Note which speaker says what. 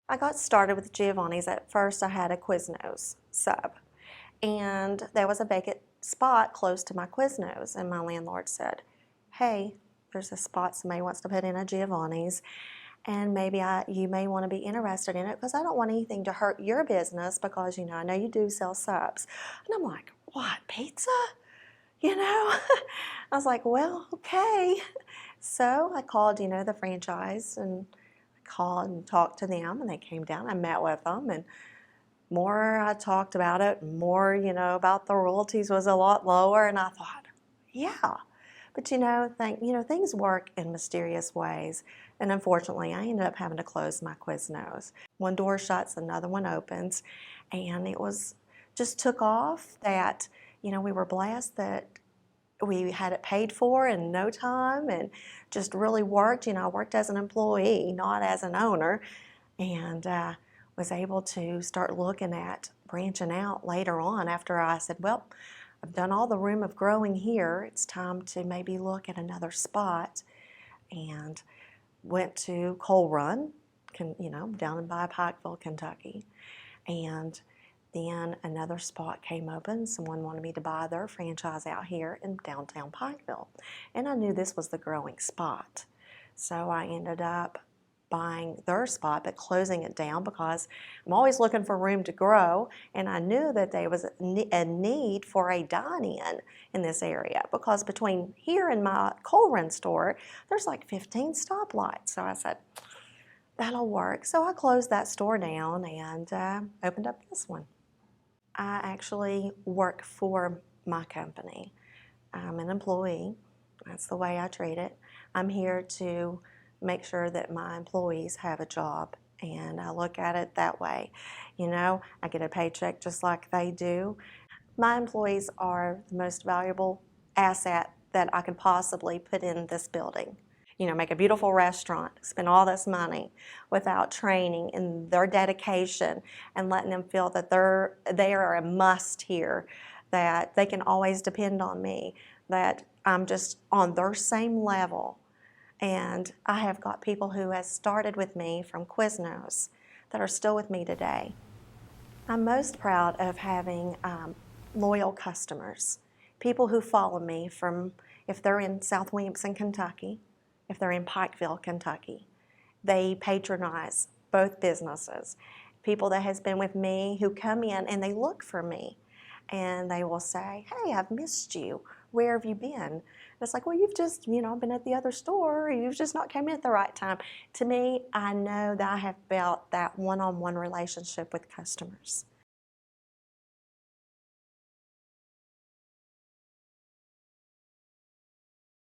Speaker 1: I got started with Giovanni's. At first I had a Quiznos sub, and there was a vacant spot close to my Quiznos, and my landlord said, hey, there's a spot somebody wants to put in a Giovanni's, and maybe you may want to be interested in it because I don't want anything to hurt your business because, I know you do sell subs. And I'm like, what, pizza? I was like, well, okay. So I called, the franchise, and I called and talked to them, and they came down. I met with them, and more I talked about it, more, about the royalties was a lot lower, and I thought, yeah. But things work in mysterious ways, and unfortunately, I ended up having to close my Quiznos. One door shuts, another one opens, and it just took off that, we were blessed that we had it paid for in no time and just really worked. I worked as an employee, not as an owner, and was able to start looking at branching out later on after I said, well, I've done all the room of growing here. It's time to maybe look at another spot, and went to Coal Run, down by Pikeville, Kentucky, and then another spot came open. Someone wanted me to buy their franchise out here in downtown Pikeville. And I knew this was the growing spot. So I ended up buying their spot but closing it down because I'm always looking for room to grow, and I knew that there was a need for a dine-in in this area because between here and my Coal Run store, there's like 15 stoplights. So I said, that'll work. So I closed that store down and opened up this one. I actually work for my company. I'm an employee. That's the way I treat it. I'm here to make sure that my employees have a job, and I look at it that way. I get a paycheck just like they do. My employees are the most valuable asset that I could possibly put in this building. Make a beautiful restaurant, spend all this money without training and their dedication and letting them feel that they are a must here, that they can always depend on me, that I'm just on their same level. And I have got people who have started with me from Quiznos that are still with me today. I'm most proud of having loyal customers, people who follow me from, if they're in South Williamson, Kentucky, if they're in Pikeville, Kentucky. They patronize both businesses. People that has been with me who come in and they look for me and they will say, hey, I've missed you. Where have you been? And it's like, well, you've just, been at the other store, or you've just not come in at the right time. To me, I know that I have built that one-on-one relationship with customers.